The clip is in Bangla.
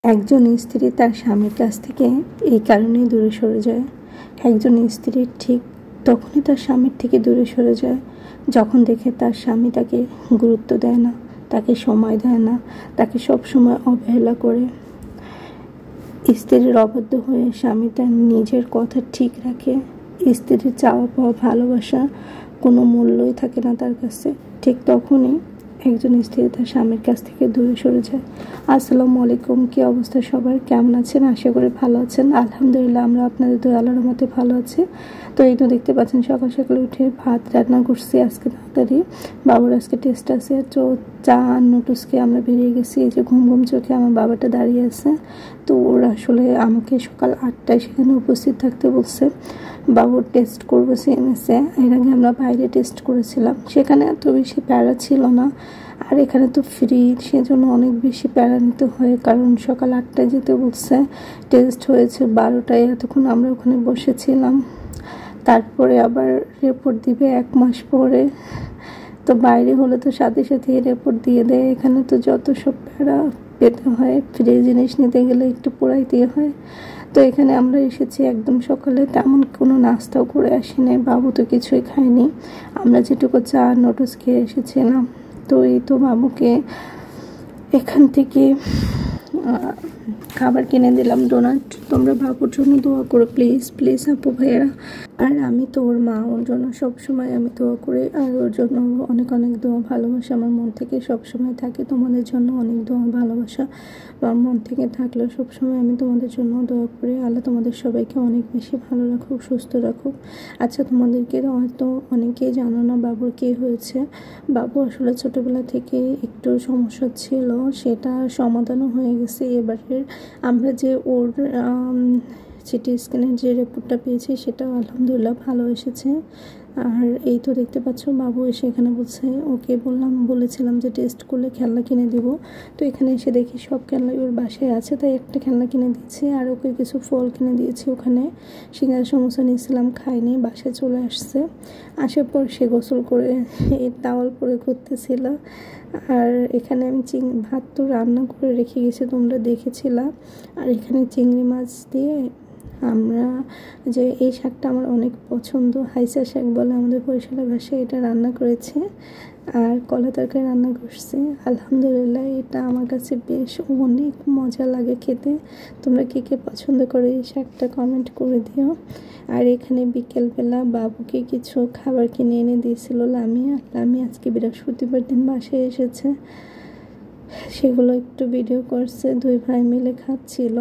একজন স্ত্রী তার স্বামীর কাছ থেকে এই কারণেই দূরে সরে যায়। একজন স্ত্রী ঠিক তখনই তার স্বামীর থেকে দূরে সরে যায় যখন দেখে তার স্বামী তাকে গুরুত্ব দেয় না, তাকে সময় দেয় না, তাকে সবসময় অবহেলা করে। স্ত্রীর অবাধ্য হয়ে স্বামী তার নিজের কথা ঠিক রাখে। স্ত্রীর চাওয়া পাওয়া ভালোবাসা কোনো মূল্যই থাকে না তার কাছে। ঠিক তখনই একজন স্ত্রী তার স্বামীর কাছ থেকে দূরে সরে যায়। আসসালামু আলাইকুম, কি অবস্থা সবার, কেমন আছেন? আশা করি ভালো আছেন। আলহামদুলিল্লাহ, আমরা আপনাদের দয়া আল্লাহর রহমতে ভালো আছি। তো এই তো দেখতে পাচ্ছেন সকাল সকাল উঠে ভাত রান্না করছি আজকে তাড়াতাড়ি। বাবুর আজকে টেস্ট আছে, তো চা আর নুডলসকে আমরা বেরিয়ে গেছি। এই যে ঘুম ঘুম চোখে আমার বাবাটা দাঁড়িয়ে আছে। তো ওরা আসলে আমাকে সকাল 8টায় সেখানে উপস্থিত থাকতে বলছে। বাবুর টেস্ট করবো সিএমএসে। এর আগে আমরা বাইরে টেস্ট করেছিলাম, সেখানে এত বেশি প্যারা ছিল না। আর এখানে তো ফ্রি, সেজন্য অনেক বেশি প্যারা নিতে হয়, কারণ সকাল 8টায় যেতে বলছে। টেস্ট হয়েছে 12টায়, এতক্ষণ আমরা ওখানে বসেছিলাম। তারপরে আবার রিপোর্ট দিবে 1 মাস পরে। তো বাইরে হলে তো সাথে সাথে রিপোর্ট দিয়ে দেয়, এখানে তো যত সব প্যারা পেতে হয়। ফ্রি জিনিস নিতে গেলে একটু পোড়াইতে হয়। তো এখানে আমরা এসেছি একদম সকালে, তেমন কোনো নাস্তাও করে আসি নাই। বাবু তো কিছুই খায়নি, আমরা যেটুকু চা নুডলস খেয়ে এসেছিলাম। তো এই তো বাবুকে এখান থেকে খাবার কিনে দিলাম, ডোনাট। তোমরা বাবুর জন্য দোয়া করো প্লিজ প্লিজ আপু ভাইয়েরা। আর আমি তো ওর মা, ওর জন্য সবসময় আমি দোয়া করি। আর ওর জন্য অনেক অনেক দোয়া ভালোবাসা আমার মন থেকে সবসময় থাকে। তোমাদের জন্য অনেক দোয়া ভালোবাসা আমার মন থেকে থাকলেও সবসময় আমি তোমাদের জন্য দোয়া করি। আল্লাহ তোমাদের সবাইকে অনেক বেশি ভালো রাখুক, সুস্থ রাখুক। আচ্ছা, তোমাদেরকে হয়তো অনেকেই জানো না বাবুর কী হয়েছে। বাবু আসলে ছোটোবেলা থেকে একটু সমস্যা ছিল, সেটা সমাধানও হয়ে গেছে। এবারের আমরা যে ওর সিটি স্ক্যানের যে রিপোর্টটা পেয়েছি সেটা আলহামদুলিল্লাহ ভালো এসেছে। আর এই তো দেখতে পাচ্ছ বাবু এসে এখানে বলছে, ওকে বলেছিলাম যে টেস্ট করলে খেলনা কিনে দিব। তো এখানে এসে দেখি সব খেলনা ওর বাসায় আছে, তাই একটা খেলনা কিনে দিচ্ছি। আর ওকে কিছু ফল কিনে দিয়েছি। ওখানে সিঙ্গারা সমোসা নিয়েছিলাম, খাইনি, বাসায় চলে আসছে। আসার পর সে গোসল করে এই টাওয়াল পরে ঘুরতেছিল। আর এখানে আমি ভাত তো রান্না করে রেখে গেছি, তোমরা দেখেছিলাম। আর এখানে চিংড়ি মাছ দিয়ে আমরা যে এই শাকটা আমার অনেক পছন্দ, হাইসা শাক বলে আমাদের বরিশালের ভাষায়, এটা রান্না করেছে। আর কলা তরকারি রান্না করছে। আলহামদুলিল্লাহ, এটা আমার কাছে বেশ অনেক মজা লাগে খেতে। তোমরা কে কে পছন্দ করো এই শাকটা কমেন্ট করে দিও। আর এখানে বিকেলবেলা বাবুকে কিছু খাবার কিনে এনে দিয়েছিল লামি আজকে বৃহস্পতিবার দিন বাসায় এসেছে, সেগুলো একটু ভিডিও করছে। 2 ভাই মিলে খাচ্ছিল।